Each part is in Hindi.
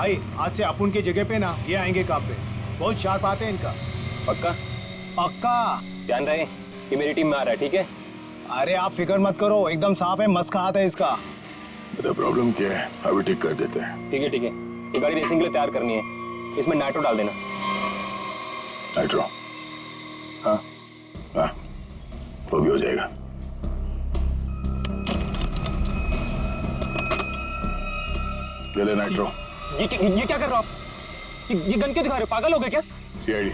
भाई आज से अपुन की जगह पे ना ये आएंगे काम पे। बहुत शार्प आते हैं इनका। पक्का? पक्का। ध्यान रहे कि मेरी टीम में आ रहा है, ठीक है? अरे आप फिक्र मत करो, एकदम साफ है, मस्त हाथ है इसका। बता प्रॉब्लम क्या है, अभी ठीक कर देते हैं। ठीक है ठीक है, ये गाड़ी रेसिंग के लिए तैयार करनी है, इसमें नाइट्रो डाल देना। नाइट्रो? हाँ हाँ, वो भी हो जाएगा। ले ले नाइट्रो। ये क्या कर रहे हो आप? ये गन क्यों दिखा रहे हो? पागल हो गए क्या? सीआईडी।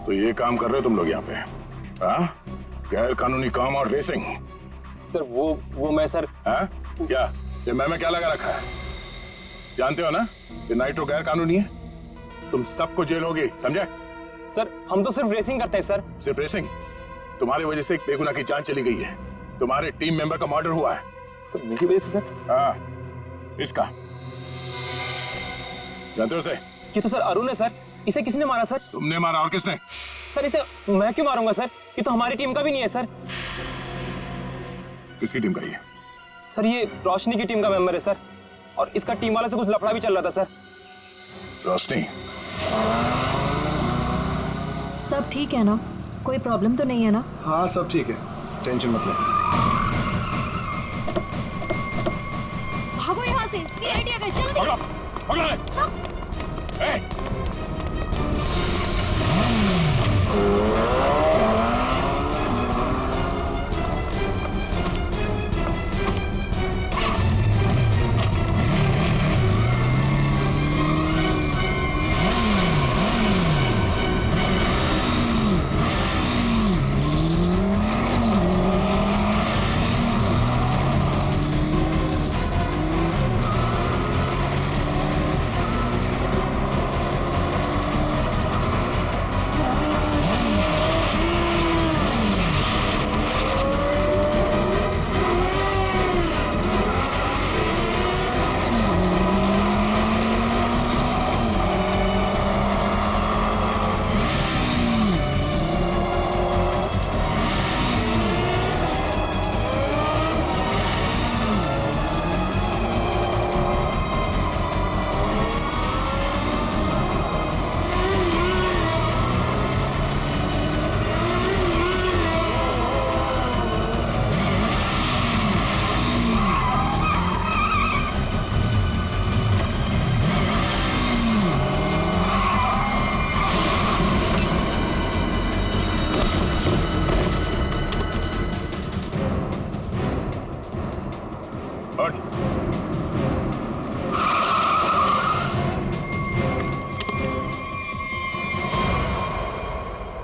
तो ये काम कर रहे हो तुम लोग यहाँ पे? हाँ? गैर कानूनी काम और रेसिंग। सर वो मैं सर। हाँ? क्या ये मैं क्या लगा रखा है? जानते हो ना ये नाइट्रो गैर कानूनी है, तुम सबको जेल होगी, समझे? सर हम तो सिर्फ रेसिंग करते हैं सर। सिर्फ रेसिंग? तुम्हारी वजह से एक बेगुनाह की जान चली गई है, तुम्हारे टीम मेंबर का मर्डर हुआ है। सर मेरी वजह से सर? हाँ, इसका जानते हो उसे? ये तो सर अरुण है सर, इसे किसने मारा सर? तुमने मारा, और किसने? सर इसे मैं क्यों मारूंगा सर? ये तो हमारी टीम का भी नहीं है सर। किसकी टीम का ये? सर ये रोशनी की टीम का मेंबर है सर, और इसका टीम वाले से कुछ लफड़ा भी चल रहा था सर। रोशनी? सब ठीक है ना? कोई प्रॉब्लम तो नहीं है ना? हाँ सब ठीक है, टेंशन मत लो। भागो यहाँ से, सीआईडी आ गई, जल्दी। पकड़ो, पकड़ो ले।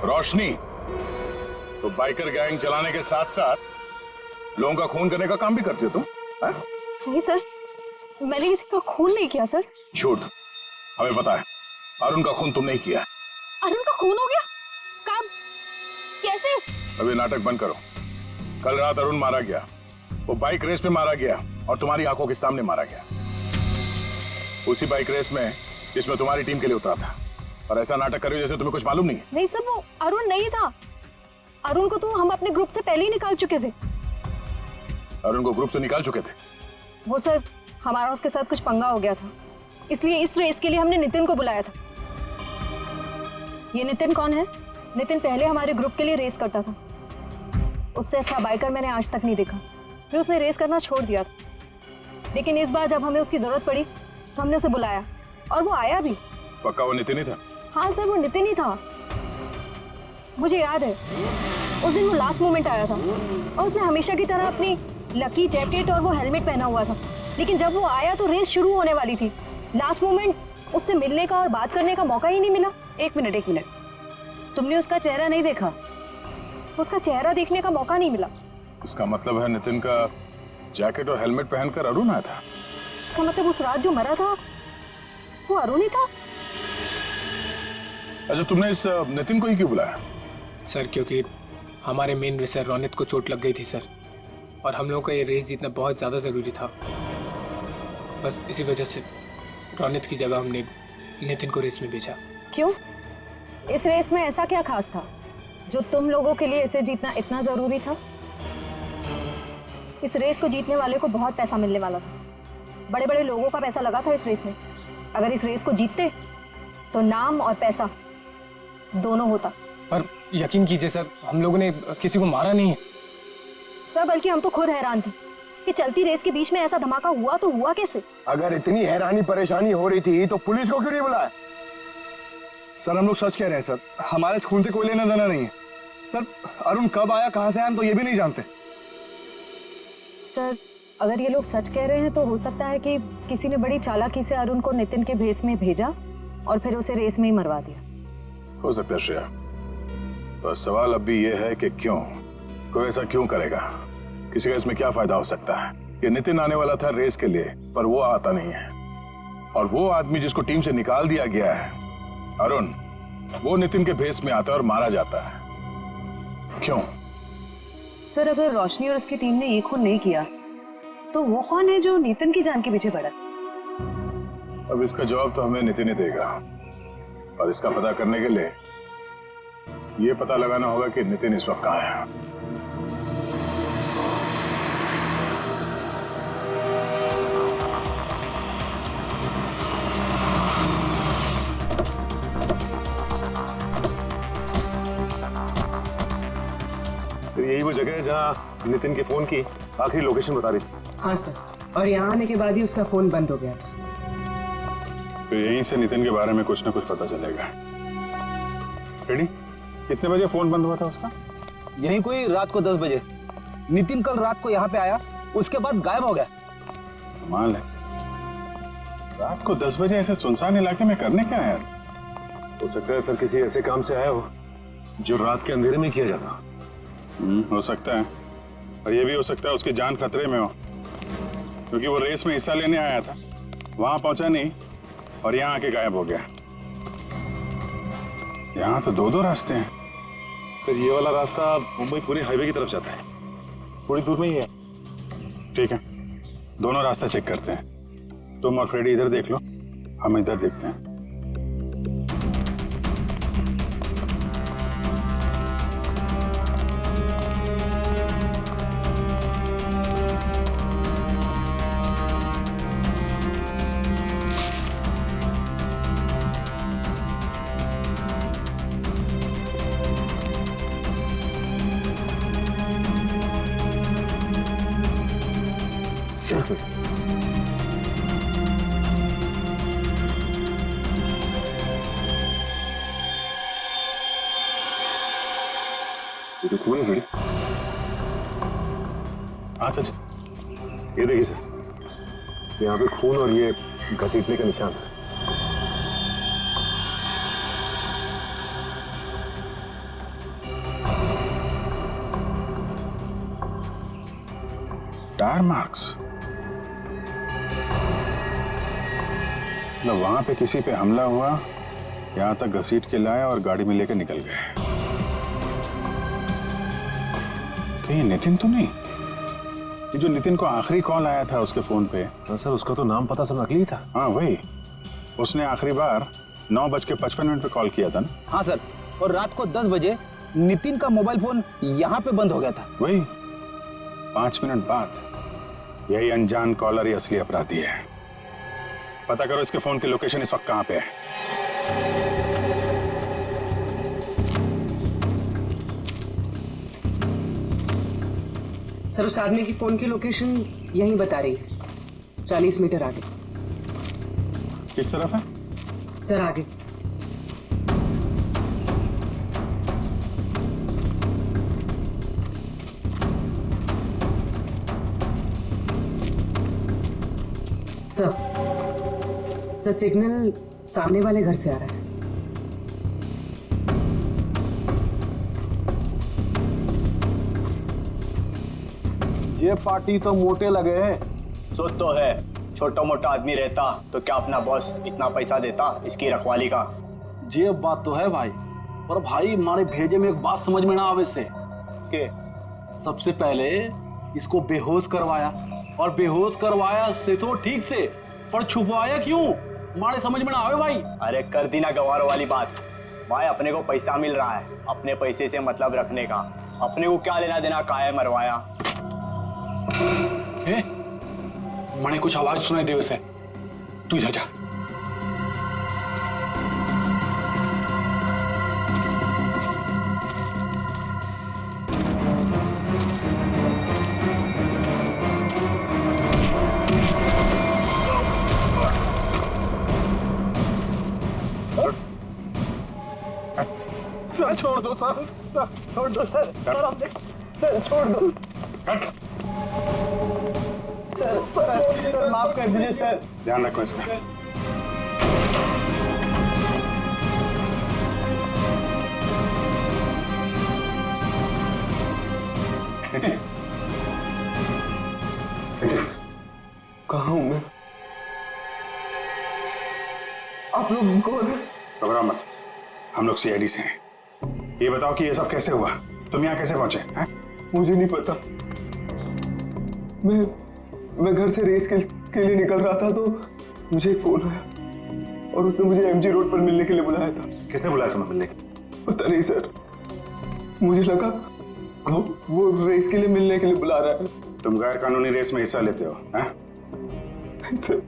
रोशनी, तो बाइकर गैंग चलाने के साथ साथ लोगों का खून करने का काम भी करती हो तुम? नहीं सर, मैंने किसी का खून नहीं किया सर। झूठ, हमें पता है अरुण का खून तुम नहीं किया। अरुण का खून हो गया? कब? कैसे? अभी नाटक बंद करो। कल रात अरुण मारा गया, वो बाइक रेस में मारा गया और तुम्हारी आंखों के सामने मारा गया, उसी बाइक रेस में जिसमें तुम्हारी टीम के लिए उतरा था। और ऐसा नाटक कर रही हो जैसे तुम्हें कुछ मालूम नहीं है। नहीं सर, वो अरुण नहीं था। अरुण को तो हम अपने ग्रुप से पहले ही निकाल चुके थे। अरुण को ग्रुप से निकाल चुके थे? वो सर हमारा उसके साथ कुछ पंगा हो गया था, इसलिए इस रेस के लिए हमने नितिन को बुलाया था। ये नितिन कौन है? नितिन पहले हमारे ग्रुप के लिए रेस करता था, उससे अच्छा बाइकर मैंने आज तक नहीं देखा। फिर उसने रेस करना छोड़ दिया था, लेकिन इस बार जब हमें उसकी जरूरत पड़ी तो हमने उसे बुलाया और वो आया भी। पक्का वो नितिन ही था? हाँ सर, वो नितिन ही था। मुझे याद है उस दिन वो लास्ट मोमेंट आया था और उसने हमेशा की तरह अपनी लकी जैकेट और वो हेलमेट पहना हुआ था, लेकिन जब वो आया तो रेस शुरू होने वाली थी। लास्ट मोमेंट उससे मिलने का और बात करने का मौका ही नहीं मिला। एक मिनट, तुमने उसका चेहरा नहीं देखा? उसका चेहरा देखने का मौका नहीं मिला। इसका मतलब है नितिन का जैकेट और हेलमेट पहनकर अरुण आया था? इसका मतलब उस रात जो मरा था वो अरुण ही था। अच्छा, तुमने इस नितिन को ही क्यों बुलाया? सर क्योंकि हमारे मेन रेसर रोनित को चोट लग गई थी सर, और हम लोगों को ये रेस जीतना बहुत ज़्यादा ज़रूरी था। बस इसी वजह से रोनित की जगह हमने नितिन को रेस में भेजा। क्यों? इस रेस में ऐसा क्या खास था जो तुम लोगों के लिए इसे जीतना इतना जरूरी था? इस रेस को जीतने वाले को बहुत पैसा मिलने वाला था। बड़े बड़े लोगों का पैसा लगा था इस रेस में। अगर इस रेस को जीतते तो नाम और पैसा दोनों होता। पर यकीन कीजिए सर, हम लोगों ने किसी को मारा नहीं है सर, बल्कि हम तो खुद हैरान थे कि चलती रेस के बीच में ऐसा धमाका हुआ तो हुआ कैसे? अगर इतनी हैरानी परेशानी हो रही थी तो पुलिस को क्यों नहीं बुलाया? सर हम लोग सच कह रहे हैं सर, हमारे इस खून से कोई लेना देना नहीं है सर। अरुण कब आया, कहाँ से आया, हम तो ये भी नहीं जानते। सर, अगर ये लोग सच कह रहे हैं तो हो सकता है कि किसी ने बड़ी चालाकी से अरुण को नितिन के भेस में भेजा और फिर उसे रेस में ही मरवा दिया। हो सकता है श्रेया, तो सवाल अब भी ये है कि क्यों, कोई ऐसा क्यों करेगा? किसी का इसमें क्या फायदा हो सकता है कि नितिन आने वाला था रेस के लिए पर वो आता नहीं है, और वो आदमी जिसको टीम से निकाल दिया गया है अरुण, वो नितिन के भेस में आता है और मारा जाता है। क्यों? सर, अगर रोशनी और उसकी टीम ने ये खून नहीं किया तो वो कौन है जो नितिन की जान के पीछे पड़ा? अब इसका जवाब तो हमें नितिन ही देगा, और इसका पता करने के लिए ये पता लगाना होगा कि नितिन इस वक्त कहाँ है। यही वो जगह है जहाँ नितिन के फोन की आखिरी लोकेशन बता रही थी। हाँ सर, और यहाँ आने के बाद ही उसका फोन बंद हो गया था। तो यहीं से नितिन के बारे में कुछ ना कुछ पता चलेगा। रेडी? कितने बजे फोन बंद हुआ था उसका? यही कोई रात को 10 बजे। नितिन कल रात को यहाँ पे आया, उसके बाद गायब हो गया। कमाल है, रात को 10 बजे ऐसे सुनसान इलाके में करने क्या है? हो सकता है सर किसी ऐसे काम से आया हो जो रात के अंधेरे में किया जाता। हो सकता है, और ये भी हो सकता है उसकी जान खतरे में हो, क्योंकि वो रेस में हिस्सा लेने आया था, वहां पहुंचा नहीं और यहाँ आके गायब हो गया। यहाँ तो दो रास्ते हैं। सर ये वाला रास्ता मुंबई पुणे हाईवे की तरफ जाता है, थोड़ी दूर में ही है। ठीक है, दोनों रास्ते चेक करते हैं। तुम और फ्रेडी इधर देख लो, हम इधर देखते हैं। ये तो खून है सर। हाँ सच, ये देखिए सर, यहाँ पे खून और ये घसीटने का निशान है। टायर मार्क्स, मतलब वहां पे किसी पे हमला हुआ, यहाँ तक घसीट के लाया और गाड़ी में लेकर निकल गए। कहीं नितिन तो नहीं? ये जो नितिन को आखिरी कॉल आया था उसके फोन पे। हाँ सर, उसका तो नाम पता सब नकली था। हाँ वही, उसने आखिरी बार 9:55 पे कॉल किया था ना? हाँ सर, और रात को 10 बजे नितिन का मोबाइल फोन यहाँ पे बंद हो गया था। वही 5 मिनट बाद। यही अनजान कॉलर ही असली अपराधी है। पता करो इसके फोन की लोकेशन इस वक्त कहाँ पे है। सर, उस आदमी की फोन की लोकेशन यहीं बता रही है, 40 मीटर आगे। किस तरफ है? सर आगे। सर सिग्नल सामने वाले घर से आ रहा है। ये पार्टी तो मोटे लगे हैं। सोच तो है, छोटा मोटा आदमी रहता तो क्या अपना बॉस इतना पैसा देता इसकी रखवाली का? ये बात तो है भाई, पर भाई हमारे भेजे में एक बात समझ में ना आवे से के सबसे पहले इसको बेहोश करवाया, और बेहोश करवाया से तो ठीक से पर छुपवाया क्यों? हमारे समझ में ना आवे भाई। अरे कर दी ना गवारों वाली बात। भाई अपने को पैसा मिल रहा है, अपने पैसे से मतलब रखने का। अपने को क्या लेना देना, काहे मरवाया। मैंने कुछ आवाज सुनाई दे वैसे, तू इधर जा। सर छोड़ दो सर, छोड़ दो सर, सर छोड़ दो सर, माफ कर दीजिए सर। ध्यान रखो इसका। कहाँ हूँ मैं? आप लोग कौन है? घबराओ मत, हम लोग सीआईडी से हैं। ये बताओ कि ये सब कैसे हुआ, तुम यहाँ कैसे पहुंचे हैं? मुझे नहीं पता। मैं घर से रेस के लिए निकल रहा था तो मुझे एक फोन आया और उसने मुझे एमजी रोड पर मिलने के लिए बुलाया था। किसने बुलाया तुम्हें मिलने के लिए? पता नहीं सर, मुझे लगा वो रेस के लिए मिलने के लिए बुला रहा है। तुम गैर कानूनी रेस में हिस्सा लेते हो हैं? सर,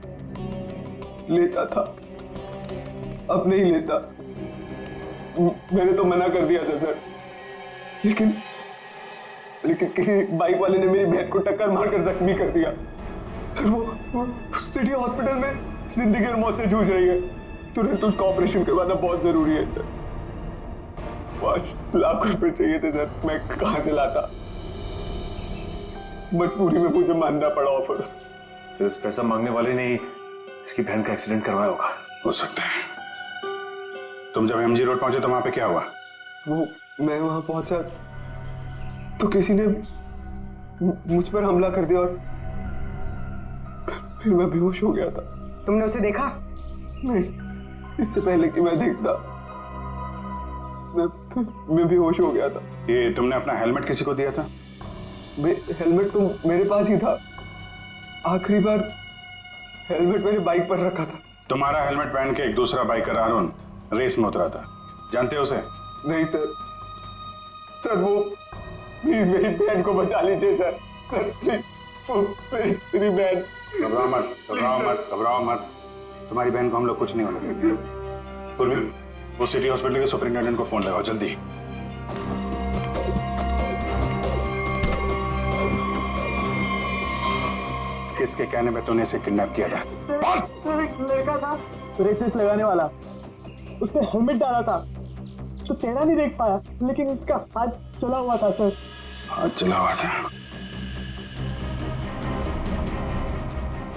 लेता था, अब नहीं लेता। मैंने तो मना कर दिया था सर, लेकिन किसी बाइक वाले ने मेरी बहन को टक्कर मारकर जख्मी कर दिया। सर वो सिटी हॉस्पिटल में जिंदगी और मौत से जूझ रही है। तुरंत उसका ऑपरेशन करवाना बहुत जरूरी है सर। 5 लाख रुपए चाहिए थे सर, मैं कहां से लाता? मजबूरी में मुझे मानना पड़ा ऑफर। सर इस पैसा मांगने वाले ने इसकी बहन का एक्सीडेंट करवाया होगा। हो सकता है। तुम जब एमजी रोड पहुंचे तो वहां पे क्या हुआ? वो मैं वहां पहुंचा तो किसी ने मुझ पर हमला कर दिया और फिर मैं बेहोश हो गया था। तुमने उसे देखा? नहीं, इससे पहले कि मैं देखता मैं बेहोश हो गया था। ये तुमने अपना हेलमेट किसी को दिया था? हेलमेट तो मेरे पास ही था। आखिरी बार हेलमेट मेरी बाइक पर रखा था। तुम्हारा हेलमेट पहन के एक दूसरा बाइकर अरुण रेस में उतरा था, जानते हो उसे? नहीं सर, सर वो मेरी बहन को बचा लीजिए सर, मेरी बहन। घबराओ मत, घबराओ मत, घबराओ मत। तुम्हारी बहन को हम लोग कुछ नहीं होने देंगे। पूर्वी, वो सिटी हॉस्पिटल के सुपरिंटेंडेंट को फोन लगाओ जल्दी। किसके कहने पे तूने इसे किडनैप किया था? एक लड़का था रेस लगाने वाला, उसने हेलमेट डाला था तो चेहरा नहीं देख पाया, लेकिन इसका हाथ चला हुआ था सर। हाथ चला हुआ था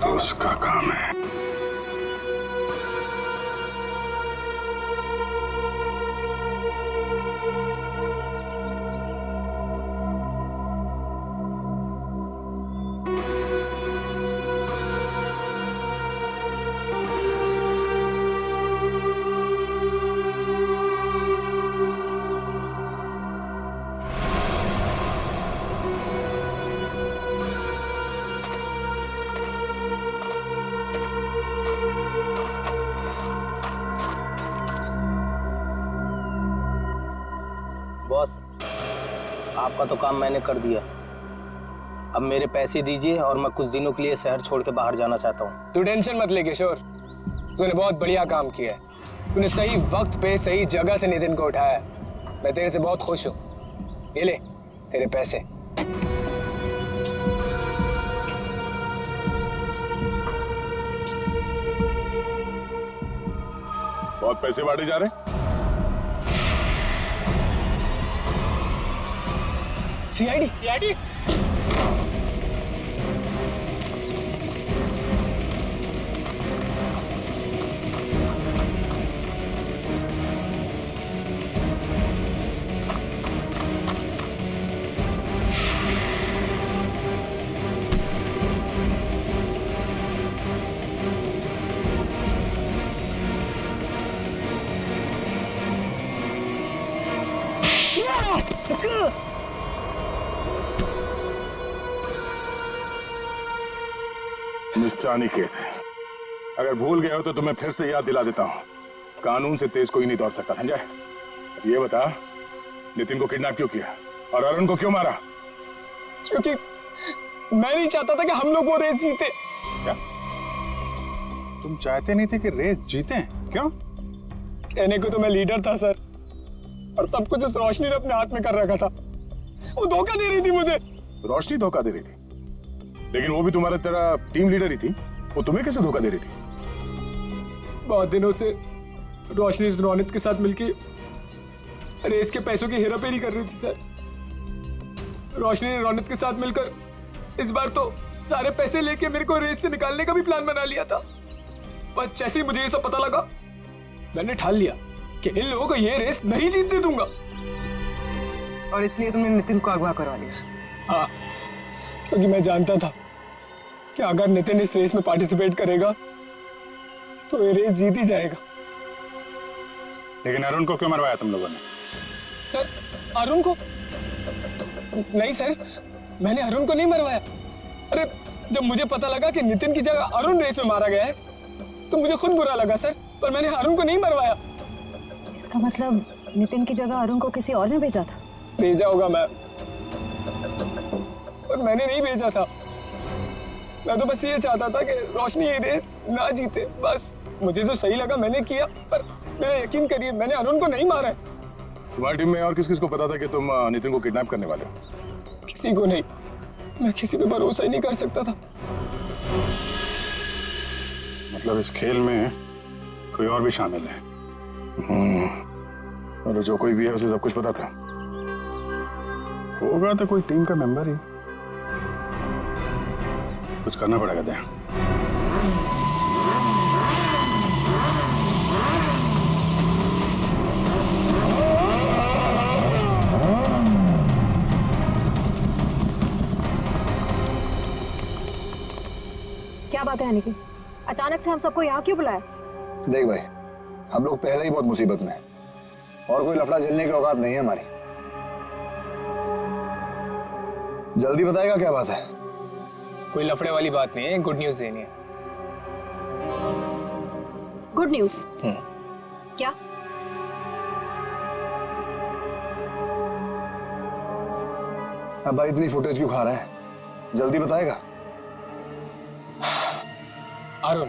तो उसका काम है। बॉस, आपका तो काम मैंने कर दिया। अब मेरे पैसे दीजिए और मैं कुछ दिनों के लिए शहर छोड़ के बाहर जाना चाहता हूँ। तू टेंशन मत ले किशोर, तूने बहुत बढ़िया काम किया है। तूने सही वक्त पे सही जगह से नितिन को उठाया। मैं तेरे से बहुत खुश हूँ। ये ले तेरे पैसे। बहुत पैसे बांटे जा रहे हैं। सीआईडी मिस्टर अनिकेत, अगर भूल गए हो तो तुम्हें फिर से याद दिला देता हूँ, कानून से तेज कोई नहीं दौड़ सकता, समझा? ये बता, नितिन को किडनैप क्यों किया और अरुण को क्यों मारा? क्योंकि मैं नहीं चाहता था कि हम लोग वो रेस जीते। क्या तुम चाहते नहीं थे कि रेस जीते? क्यों? कहने को तो मैं लीडर था सर, और सब कुछ उस रोशनी ने अपने हाथ में कर रखा था। वो धोखा दे रही थी मुझे। रोशनी धोखा दे रही थी? लेकिन वो भी तुम्हारा तेरा टीम लीडर ही थी, वो तुम्हें कैसे धोखा दे रही थी? बहुत दिनों से रोशनी रोनित के साथ मिलके रेस के पैसों की हेराफेरी कर रही थी सर। रोशनी ने रोनित के साथ मिलकर इस बार तो सारे पैसे लेके मेरे को रेस से निकालने का भी प्लान बना लिया था। पर जैसे ही मुझे ये सब पता लगा, मैंने ठान लिया कि इन लोगों को ये रेस नहीं जीतने दूंगा। और इसलिए तुमने नितिन को अगवा करवा लिया? हाँ, क्योंकि मैं जानता था कि अगर नितिन इस रेस में पार्टिसिपेट करेगा तो ये रेस जीत ही जाएगा। लेकिन अरुण को क्यों मरवाया तुम लोगों ने? सर, अरुण को नहीं सर, मैंने अरुण को नहीं मरवाया। अरे जब मुझे पता लगा कि नितिन की जगह अरुण रेस में मारा गया है तो मुझे खुद बुरा लगा सर, पर मैंने अरुण को नहीं मरवाया। इसका मतलब नितिन की जगह अरुण को किसी और ने भेजा था? भेजा होगा मैं, पर मैंने नहीं भेजा था। मैं तो बस ये चाहता था कि रोशनी ये रेस ना जीते, बस। मुझे जो सही लगा मैंने किया, पर मेरा यकीन करिए मैंने अरुण को नहीं मारा है। तुम्हारी टीम में और किस किस को पता था कि तुम नितिन को किडनैप करने वाले हो? किसी को नहीं, मैं किसी पे भरोसा ही नहीं कर सकता था। मतलब इस खेल में कोई और भी शामिल है? और जो कोई भी है उसे सब कुछ पता था? होगा तो कोई टीम का मेंबर ही। कुछ करना पड़ेगा दया। क्या बात है यानी कि अचानक से हम सबको यहाँ क्यों बुलाया? देख भाई, हम लोग पहले ही बहुत मुसीबत में हैं और कोई लफड़ा झेलने की औकात नहीं है हमारी। जल्दी बताएगा क्या बात है? कोई लफड़े वाली बात नहीं है, गुड न्यूज देनी है। Good news? क्या? अब भाई इतनी फुटेज क्यों खा रहा है? जल्दी बताएगा। अरुण,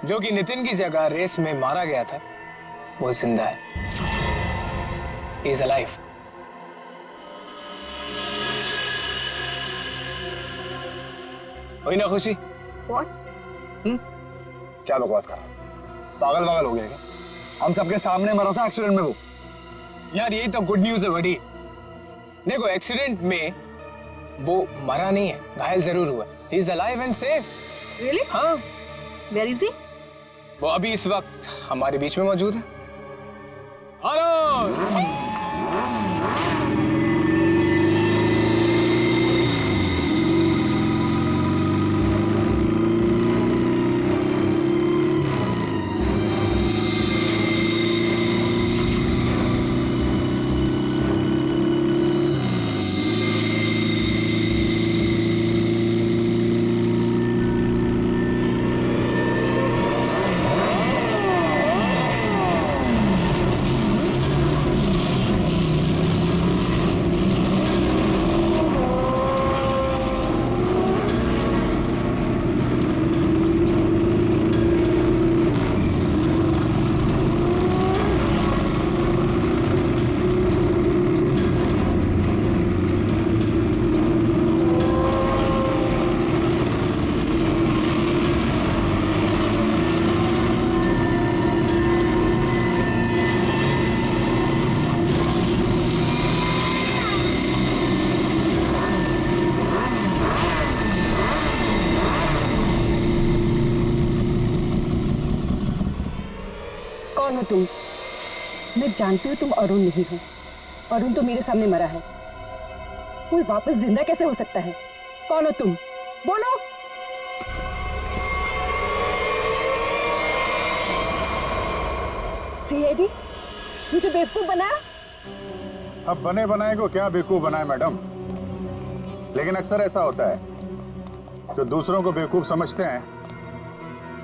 जो कि नितिन की जगह रेस में मारा गया था, वो जिंदा है। He is alive. हुई ना खुशी? What? क्या बकवास कर रहा है? पागल वागल हो गया क्या? हम सबके सामने मरा था एक्सीडेंट में वो। यार यही तो गुड न्यूज है बड़ी। देखो, एक्सीडेंट में वो मरा नहीं है, घायल जरूर हुआ। He is alive and safe. Really? हाँ। Where is he? वो अभी इस वक्त हमारे बीच में मौजूद है। अरुण! कौन हो तुम? मैं जानती हूँ तुम अरुण नहीं हो। अरुण तो मेरे सामने मरा है, वो वापस जिंदा कैसे हो सकता है? कौन हो तुम? बोलो। सीआईडी मुझे बेवकूफ बनाया? अब बने बनाए को क्या बेवकूफ बनाए मैडम? लेकिन अक्सर ऐसा होता है, जो दूसरों को बेवकूफ समझते हैं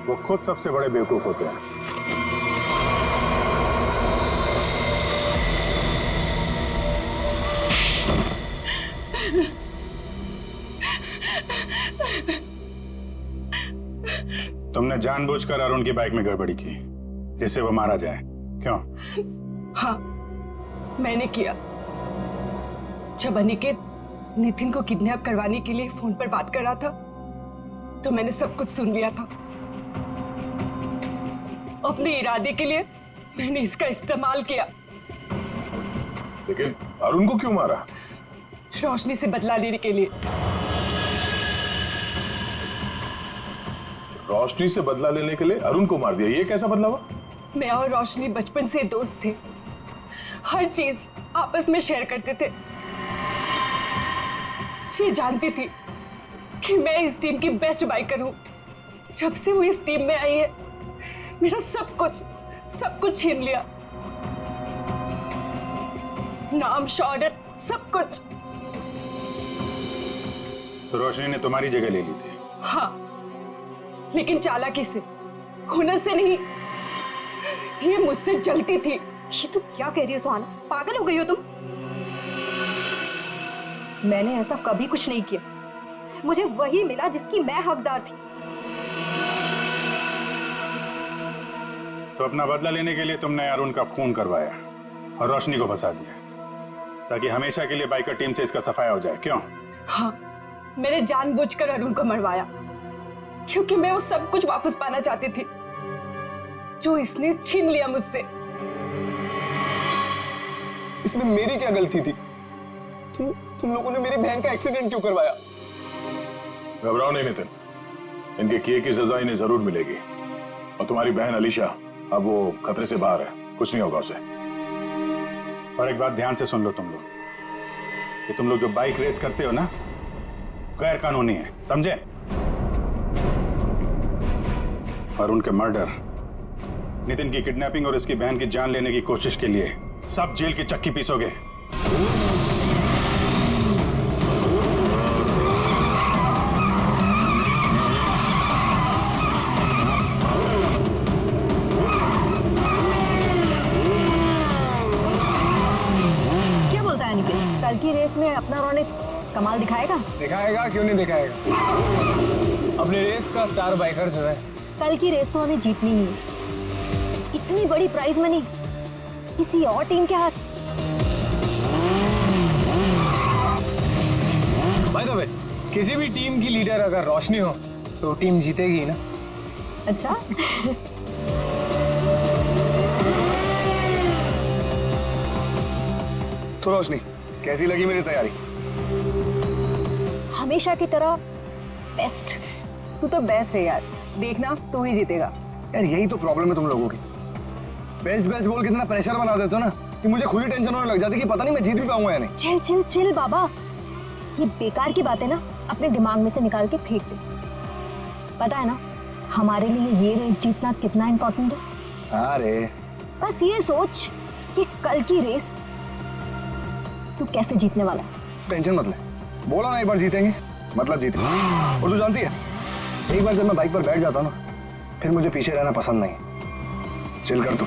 वो खुद सबसे बड़े बेवकूफ होते हैं। तुमने जानबूझकर अरुण की बाइक में गड़बड़ी की जिससे वो मारा जाए, क्यों? हाँ, मैंने किया। जब अनिकेत नितिन को किडनैप करवाने के लिए फोन पर बात कर रहा था तो मैंने सब कुछ सुन लिया था। अपने इरादे के लिए मैंने इसका इस्तेमाल किया। लेकिन अरुण को क्यों मारा? रोशनी से बदला लेने के लिए। रोशनी से बदला लेने के लिए अरुण को मार दिया, ये कैसा बदला हुआ? मैं और रोशनी बचपन से दोस्त थे, हर चीज आपस में शेयर करते थे। ये जानती थी कि मैं इस टीम की बेस्ट बाइकर हूं। जब से वो इस टीम में आई है मेरा सब कुछ छीन लिया, नाम, शौहरत, सब कुछ। तो रोशनी ने तुम्हारी जगह ले ली थी? हाँ, लेकिन चालाकी से, हुनर से नहीं। ये मुझसे जलती थी। ये तुम क्या कह रही हो सुहाना? पागल हो गई हो तुम? मैंने ऐसा कभी कुछ नहीं किया। मुझे वही मिला जिसकी मैं हकदार थी। तो अपना बदला लेने के लिए तुमने अरुण का खून करवाया और रोशनी को फंसा दिया ताकि हमेशा के लिए बाइकर टीम से इसका सफाया हो जाए, क्यों? हाँ, मैंने जानबूझकर अरुण को मरवाया क्योंकि मैं वो सब कुछ वापस पाना चाहती थी जो इसने छीन लिया मुझसे। इसमें मेरी क्या गलती थी? तुम लोगों ने मेरी बहन का एक्सीडेंट क्यों करवाया? घबराओ नहीं नितिन, इनके किए की सजा इन्हें जरूर मिलेगी। और तुम्हारी बहन अलीशा अब वो खतरे से बाहर है, कुछ नहीं होगा उसे। और एक बात ध्यान से सुन लो तुम लोग, कि तुम लोग जो बाइक रेस करते हो ना, गैर कानूनी है, समझे? और उनके मर्डर, नितिन की किडनैपिंग और इसकी बहन की जान लेने की कोशिश के लिए सब जेल की चक्की पीसोगे। क्या बोलता है निखिल? कल की रेस में अपना रौनक कमाल दिखाएगा? दिखाएगा, क्यों नहीं दिखाएगा? अपने रेस का स्टार बाइकर जो है। कल की रेस तो हमें जीतनी ही है। इतनी बड़ी प्राइज मनी किसी और टीम के हाथ। बाय द वे, किसी भी टीम की लीडर अगर रोशनी हो तो टीम जीतेगी ना। अच्छा। तो रोशनी, कैसी लगी मेरी तैयारी? हमेशा की तरह बेस्ट। तू तो बेस्ट है यार, देखना तू ही जीतेगा। यार यही तो प्रॉब्लम है तुम लोगों की। बेस्ट बोल के इतना प्रेशर बना देते हो ना कि मुझे खुद ही टेंशन होने लग जाती कि पता नहीं मैं जीत भी पाऊंगा या नहीं। चिल चिल चिल बाबा, ये बेकार की बातें ना अपने दिमाग में से निकाल के फेंक दे। पता है ना हमारे लिए ये रेस जीतना कितना इम्पोर्टेंट है? अरे बस ये सोच कि कल की रेस तू कैसे जीतने वाला है। टेंशन मत ले, बोला ना एक बार जीतेंगे मतलब जीतेंगे। और तू जानती है, एक बार जब मैं बाइक पर बैठ जाता हूँ ना, फिर मुझे पीछे रहना पसंद नहीं। चिल कर तू।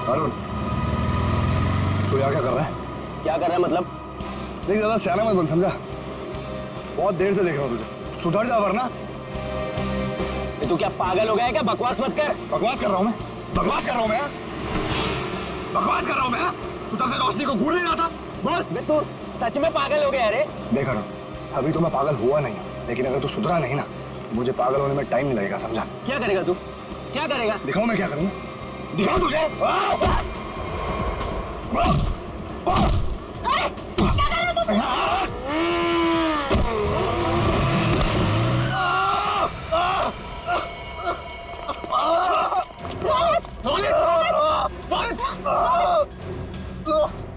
अरुण, तू यहाँ क्या कर रहा है? क्या कर रहा है मतलब? देख ज्यादा सियाना मत बन, समझा? बहुत देर से देख रहा हूँ तुझे, सुधर जा वरना। तू क्या पागल हो गया है क्या? बकवास मत कर। बकवास कर रहा हूँ मैं? बकवास कर रहा हूँ मैं? बकवास कर रहा हूँ मैं? तू तब से रोशनी को घूर नहीं रहा था? बोल। तू सच में पागल हो गया रे? देख अरुण, अभी तो मैं पागल हुआ नहीं, लेकिन अगर तू सुधरा नहीं ना, तो मुझे पागल होने में टाइम नहीं लगेगा, समझा? क्या करेगा तू? क्या करेगा? दिखाओ मैं क्या करूँगा, दिखाओ तुझे। क्या कर रहे हो तुम?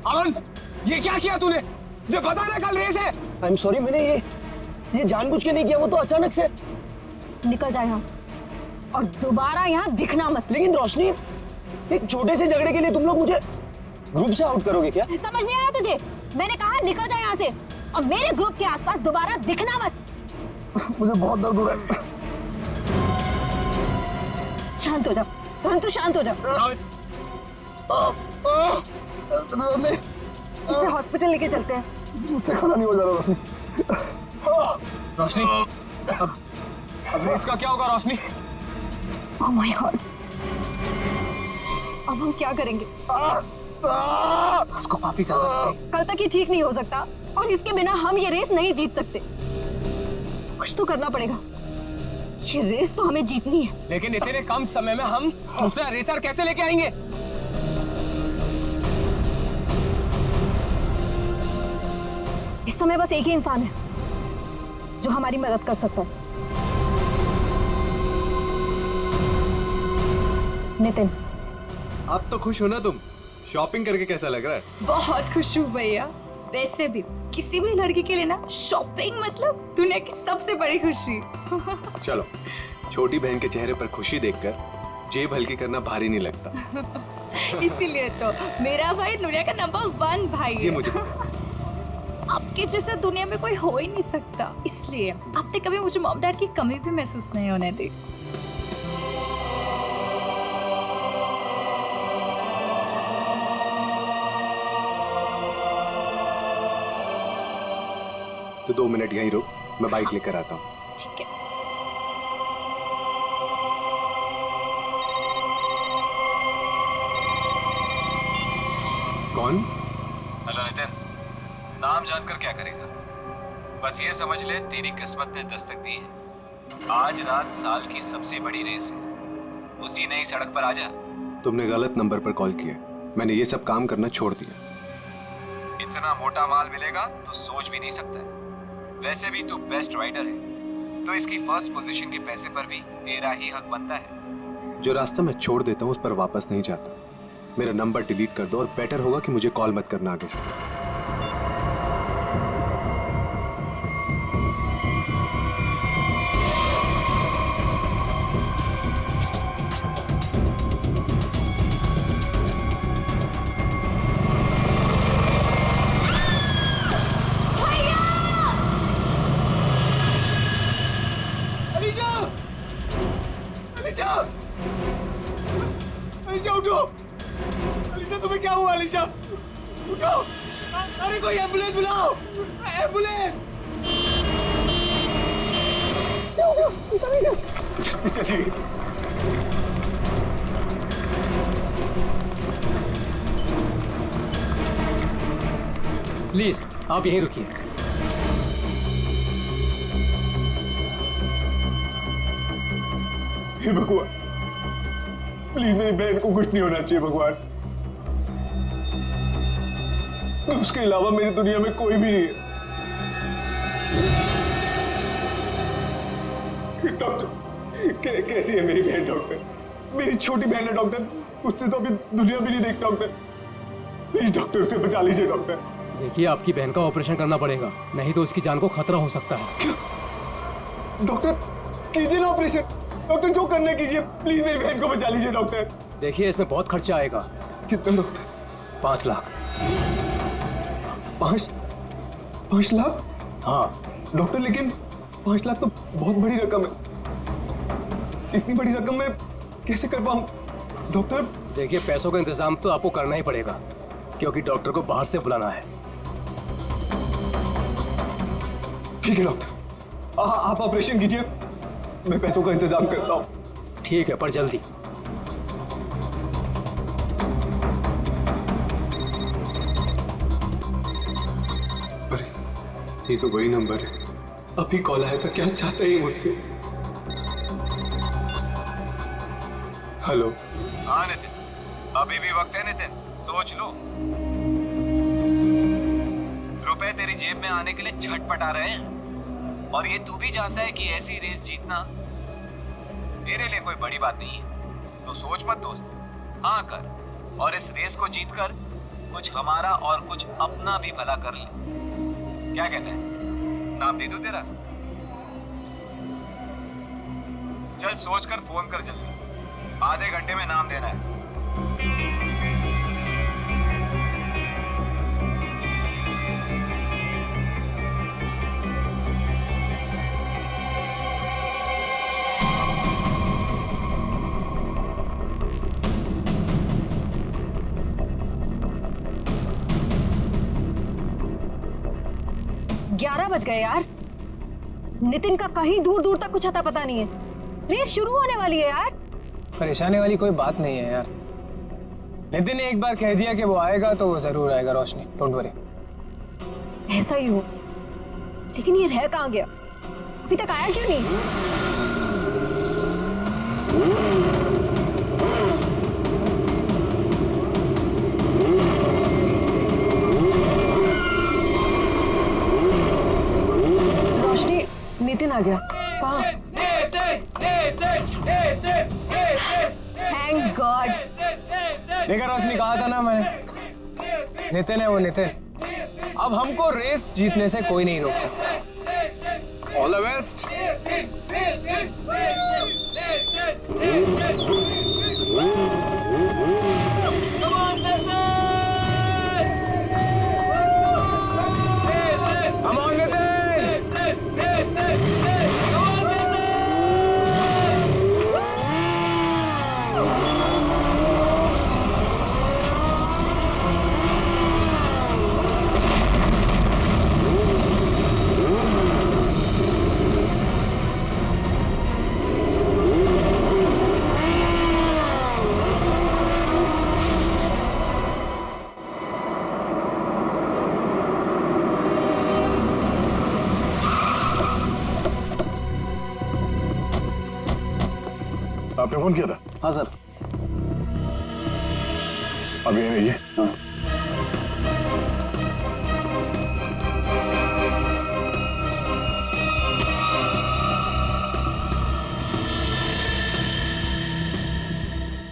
अरुण, ये क्या किया तूने? मुझे पता है ना कल रेस है। आई एम सॉरी, मैंने ये जानबूझ के नहीं किया, वो तो अचानक से। निकल जाए यहाँ से और दोबारा यहाँ दिखना मत। लेकिन रोशनी, एक छोटे से झगड़े के लिए तुम लोग मुझे ग्रुप से आउट करोगे क्या? समझ नहीं आया तुझे? मैंने कहा निकल जाए यहाँ से और मेरे ग्रुप के आसपास दोबारा दिखना मत। मुझे बहुत दर्द हो रहा है। शांत हो जाओ रोहन, तू शांत हो जाओ। इसे हॉस्पिटल लेके चलते हैं। मुझसे खड़ा नहीं हो जा रहा रोशनी। रोशनी, अब रेस का क्या होगा रोशनी? ओह माय गॉड, अब हम क्या करेंगे? उसको काफी ज्यादा कल तक ये ठीक नहीं हो सकता और इसके बिना हम ये रेस नहीं जीत सकते। कुछ तो करना पड़ेगा, ये रेस तो हमें जीतनी है। लेकिन इतने कम समय में हम दूसरा रेसर कैसे लेके आएंगे? इस समय बस एक ही इंसान है जो हमारी मदद कर सकता है, नितिन। आप तो खुश हो ना तुम? शॉपिंग करके कैसा लग रहा है? बहुत खुश हूँ भैया। वैसे भी किसी भी लड़की के लिए ना शॉपिंग मतलब दुनिया की सबसे बड़ी खुशी। चलो, छोटी बहन के चेहरे पर खुशी देखकर जेब हल्की करना भारी नहीं लगता। इसीलिए तो मेरा भाई दुनिया का नंबर 1 भाई है। ये मुझे आपके जैसा दुनिया में कोई हो ही नहीं सकता, इसलिए आपने कभी मुझे मॉम डैड की कमी भी महसूस नहीं होने दी। तो 2 मिनट यहीं रुक, मैं बाइक लेकर आता हूँ। ठीक है। कौन? हेलो नितिन, नाम जानकर क्या करेगा? बस ये समझ ले तेरी किस्मत ने दस्तक दी है। आज रात साल की सबसे बड़ी रेस है, उसी नई सड़क पर आ जा। तुमने गलत नंबर पर कॉल किया, मैंने ये सब काम करना छोड़ दिया। इतना मोटा माल मिलेगा तो सोच भी नहीं सकता है। वैसे भी तू बेस्ट राइडर है, तो इसकी फर्स्ट पोजीशन के पैसे पर भी तेरा ही हक बनता है। जो रास्ता मैं छोड़ देता हूँ उस पर वापस नहीं जाता। मेरा नंबर डिलीट कर दो और बेटर होगा कि मुझे कॉल मत करना आगे से। अलीशा उठो! अलीशा तुम्हें क्या हुआ? अलीशा उठो! अरे कोई एम्बुलेंस बुलाओ! एम्बुलेंस! चलिए। प्लीज आप यहीं रुकिए। हे भगवान, प्लीज मेरी बहन को कुछ नहीं होना चाहिए भगवान। उसके अलावा मेरी दुनिया में कोई भी नहीं है। डॉक्टर, कैसी है मेरी बहन? डॉक्टर, मेरी छोटी बहन है डॉक्टर, उसने तो अभी दुनिया भी नहीं देखी डॉक्टर। प्लीज डॉक्टर, उसे बचा लीजिए डॉक्टर। देखिए, आपकी बहन का ऑपरेशन करना पड़ेगा, नहीं तो उसकी जान को खतरा हो सकता है। क्या? डॉक्टर कीजिए ना ऑपरेशन। डॉक्टर जो करना कीजिए, प्लीज मेरी बहन को बचा लीजिए डॉक्टर। देखिए, इसमें बहुत खर्चा आएगा। कितना डॉक्टर? 5 लाख। 5 लाख? हाँ डॉक्टर, लेकिन 5 लाख तो बहुत बड़ी रकम है। इतनी बड़ी रकम मैं कैसे कर पाऊं डॉक्टर? देखिए, पैसों का इंतजाम तो आपको करना ही पड़ेगा, क्योंकि डॉक्टर को बाहर से बुलाना है। ठीक है डॉक्टर, आप ऑपरेशन कीजिए, मैं पैसों का इंतजाम करता हूँ। ठीक है, पर जल्दी। अरे, ये तो वही नंबर है, अभी कॉल आया था। क्या चाहता है मुझसे? हेलो। हाँ नितिन, अभी भी वक्त है नितिन, सोच लो। रुपए तेरी जेब में आने के लिए छटपटा रहे हैं, और ये तू भी जानता है कि ऐसी रेस जीतना तेरे लिए कोई बड़ी बात नहीं है। तो सोच मत दोस्त, हाँ कर, और इस रेस को जीतकर कुछ हमारा और कुछ अपना भी भला कर ले। क्या कहते हैं, नाम दे दूं तेरा? चल सोच कर फोन कर जल्दी, आधे घंटे में नाम देना है। बज गए यार। नितिन का कहीं दूर दूर तक कुछ अता पता नहीं है। रेस शुरू होने वाली है यार। परेशानी वाली कोई बात नहीं है यार। नितिन ने एक बार कह दिया कि वो आएगा तो वो जरूर आएगा रोशनी, डोंट वरी। ऐसा ही हो, लेकिन ये रह कहाँ गया? अभी तक आया क्यों नहीं? रोशनी, नितिन आ गया। कहाँ? Thank God. देखा रोशनी, कहा था ना मैंने, नितिन है वो नितिन। अब हमको रेस जीतने से कोई नहीं रोक सकता। All the best. आपने फोन किया था? हाँ सर। अभी नहीं है। हाँ।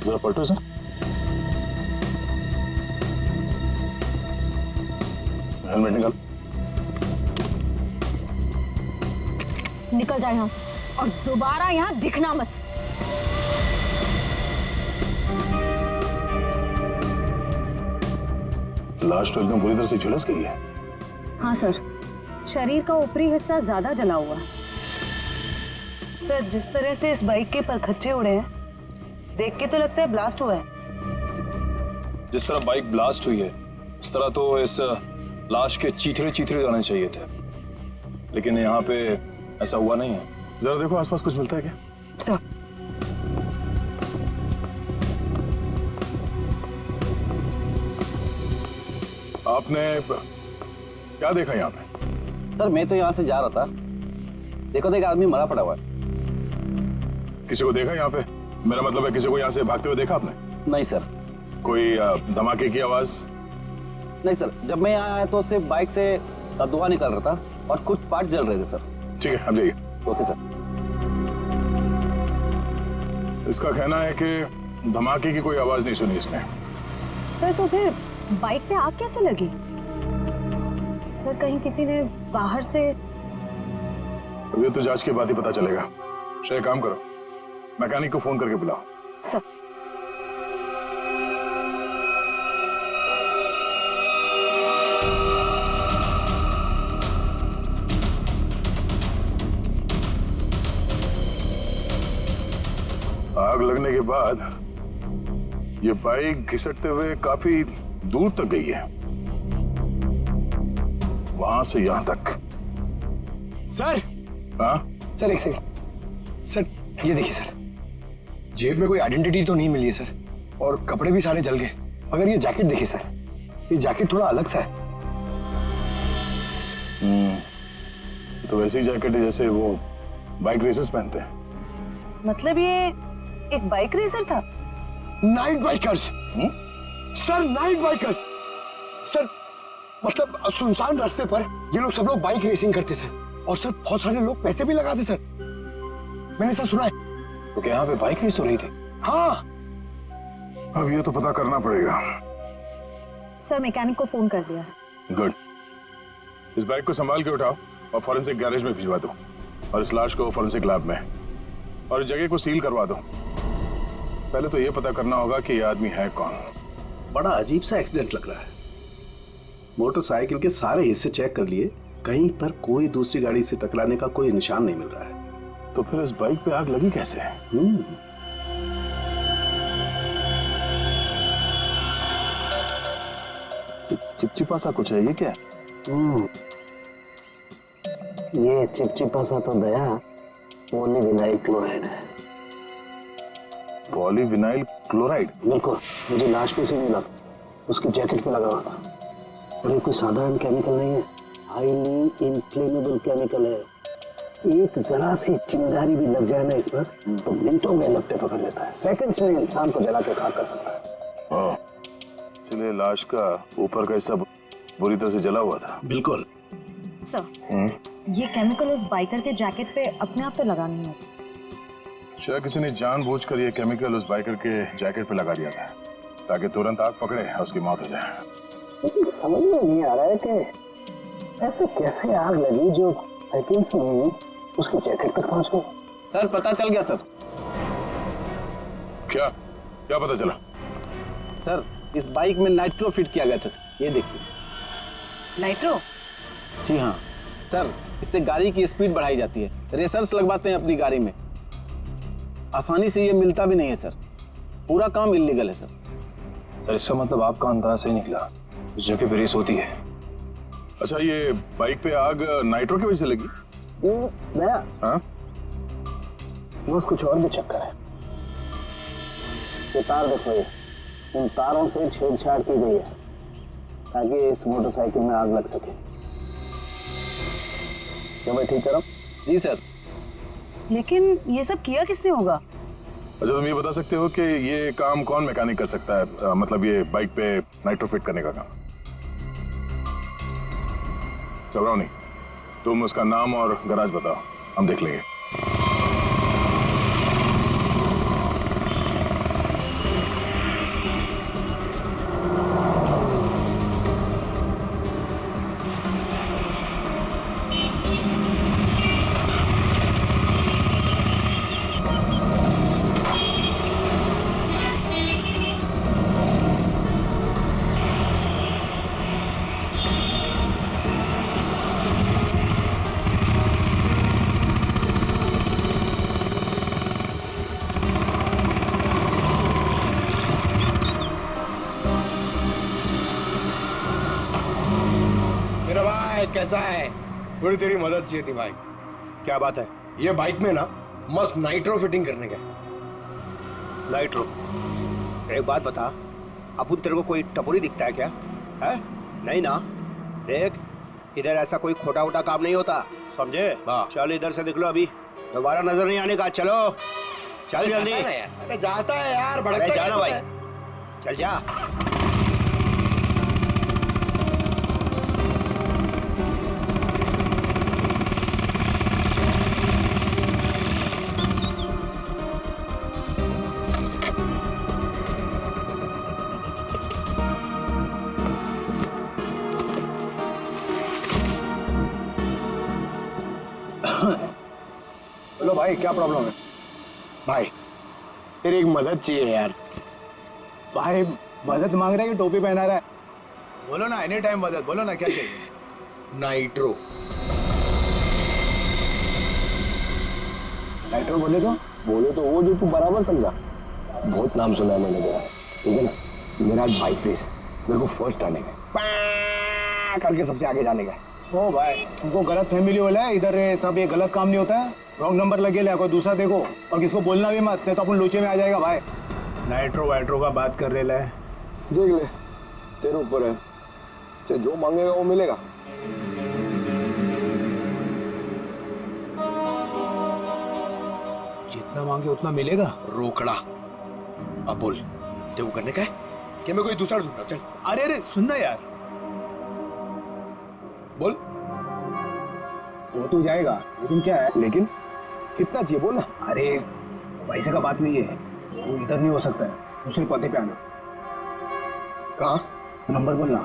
जरा पलटो सर। हेलमेट निकाल। निकल जाए यहाँ से और दोबारा यहाँ दिखना मत। लाश तो एकदम पूरी तरह से झुलस गई है। हाँ सर, शरीर का ऊपरी हिस्सा ज्यादा जला हुआ है। सर, जिस तरह से इस बाइक के परखच्चे उड़े हैं, देख के तो लगता है ब्लास्ट हुआ है। जिस तरह बाइक ब्लास्ट हुई है उस तरह तो इस लाश के चीथड़े चीथड़े जाने चाहिए थे, लेकिन यहाँ पे ऐसा हुआ नहीं है। जरा देखो आसपास कुछ मिलता है क्या? सर, आपने क्या देखा यहाँ पे? सर, मैं तो यहाँ से जा रहा था, देखो तो एक आदमी मरा पड़ा हुआ है। किसी को देखा यहाँ पे? मेरा मतलब है किसी को यहाँ से भागते हुए देखा आपने? नहीं सर। कोई धमाके की आवाज? नहीं सर, जब मैं यहाँ आया तो सिर्फ बाइक से धुआं निकल रहा था और कुछ पार्ट जल रहे थे सर। ठीक है, आप जाइए। Okay sir. इसका कहना है कि धमाके की कोई आवाज नहीं सुनी इसने। सर, तो फिर बाइक पे आग कैसे लगी? सर, कहीं किसी ने बाहर से? अभी तो जांच के बाद ही पता चलेगा। शायद काम करो, मैकेनिक को फोन करके बुलाओ। सर। आग लगने के बाद ये बाइक घिसटते हुए काफी दूर तक गई है, वहां से यहां तक। सर। हाँ सर, एक सेकंड। सर, ये देखिए सर, जेब में कोई आइडेंटिटी तो नहीं मिली है सर, और कपड़े भी सारे जल गए। मगर ये जैकेट देखिए सर, ये जैकेट थोड़ा अलग सा है। तो वैसी जैकेट है जैसे वो बाइक रेसर्स पहनते हैं। मतलब ये एक बाइक रेसर था? Night bikers sir, night bikers sir. मतलब सुनसान रास्ते पर ये लोग सब लोग बाइक रेसिंग करते सर, और सर बहुत सारे लोग पैसे भी लगाते सर, मैंने सर सुना है। तो क्या यहाँ पे बाइक रेस हो रही थी? हाँ। अब ये तो पता करना पड़ेगा सर मैकेनिक को फोन कर दिया है। गुड। इस बाइक को संभाल के उठाओ और फॉरेंसिक गैरेज में भिजवा दो, और इस लाश को फॉरेंसिक लैब में, और इस जगह को सील करवा दो। पहले तो ये पता करना होगा कि ये आदमी है कौन। बड़ा अजीब सा एक्सीडेंट लग रहा है। मोटरसाइकिल के सारे हिस्से चेक कर लिए, कहीं पर कोई दूसरी गाड़ी से टकराने का कोई निशान नहीं मिल रहा है। तो फिर इस बाइक पे आग लगी कैसे? चिपचिपा सा कुछ है, ये क्या है? ये चिपचिपा सा तो दया पॉलीविनाइल क्लोराइड है। Polyvinyl chloride? बिल्कुल, मुझे लाश पे से मिला, उसकी जैकेट पे लगा हुआ था। और ये कोई साधारण केमिकल नहीं है, हाईली इन्फ्लेमेबल केमिकल है। एक जरा सी चिंगारी भी लग जाए ना इस पर तो मिनटों में लपटे पकड़ लेता है, सेकंड्स में इंसान को जला के खाक कर सकता है। इसलिए लाश का ऊपर का हिस्सा बुरी तरह से जला हुआ था। बिल्कुल सर, ये केमिकल उस बाइकर के जैकेट पे अपने आप तो लगा नहीं होता। शायद किसी ने जानबूझकर ये केमिकल उस बाइकर के जैकेट पे लगा दिया था ताकि तुरंत आग पकड़े और उसकी मौत हो जाए। लेकिन समझ में नहीं आ रहा है कि ऐसे कैसे आग लगी जो सेकंड्स में उसकी जैकेट तक पहुंच गई। सर पता चल गया सर। क्या क्या पता चला? सर इस बाइक में नाइट्रो फिट किया गया था, ये देखिए। नाइट्रो? जी हाँ सर, इससे गाड़ी की स्पीड बढ़ाई जाती है। रेसर्स लगवाते हैं अपनी गाड़ी में, आसानी से ये मिलता भी नहीं है सर। पूरा काम इल्लीगल है सर। सर इसका मतलब आपका अंदाजा सही निकला, उस जगह पे रेस होती है। अच्छा, ये बाइक पे आग नाइट्रो की वजह से लगी? नया? हाँ? बस कुछ और भी चक्कर है। ये तार देखो, ये इन तारों से छेड़छाड़ की गई है ताकि इस मोटरसाइकिल में आग लग सके। क्या मैं ठीक करूं? जी सर। लेकिन ये सब किया किसने होगा? अच्छा, तुम ये बता सकते हो कि ये काम कौन मैकेनिक कर सकता है? मतलब ये बाइक पे नाइट्रो फिट करने का काम। घबराओ नहीं, तुम उसका नाम और गराज बताओ, हम देख लेंगे। मेरा भाई कैसा है? थोड़ी तेरी मदद चाहिए थी भाई। क्या बात है? ये बाइक में ना मस्त नाइट्रो फिटिंग करने का। नाइट्रो? एक बात बता, अपुन तेरे को कोई टपोरी दिखता है क्या? है? नहीं ना? देख, इधर ऐसा कोई खोटा वोटा काम नहीं होता, समझे? चल इधर से निकलो, अभी दोबारा नजर नहीं आने का। चलो चल जल्दी। अरे जाता है यार, भड़कता अरे जाना भाई, है। चल जा। बोलो भाई, क्या प्रॉब्लम है? भाई तेरी एक मदद चाहिए यार। भाई मदद मांग रहा है कि टोपी पहना रहा है? बोलो ना, एनी टाइम मदद, बोलो ना क्या चाहिए। नाइट्रो। नाइट्रो बोले तो वो जो तू बराबर समझा। बहुत नाम सुना है मैंने तेरा, ठीक है ना? मेरा आज बाइक रेस है, मेरे को फर्स्ट आने का, करके सबसे आगे जाने का। ओ भाई, तुमको गलत फैमिली वाला है, इधर सब ये गलत काम नहीं होता है। रॉन्ग नंबर लगे ले, कोई दूसरा देखो, और किसको बोलना भी मत, नहीं तो अपन लोचे में आ जाएगा भाई। नाइट्रो वाइट्रो का बात कर रहे है, देख ले, तेरे ऊपर है, से जो मांगेगा वो मिलेगा। जितना मांगे उतना मिलेगा। रोकड़ा। अब बोल, तेरे को करने का है कि मैं कोई दूसरा ढूंढना? चल। अरे अरे सुनना यार, बोल। वो तो जाएगा, लेकिन क्या है? लेकिन कितना चाहिए बोल ना। अरे पैसे का बात नहीं है, वो इधर नहीं हो सकता है, दूसरे पते पे आना। कहाँ? नंबर बोलना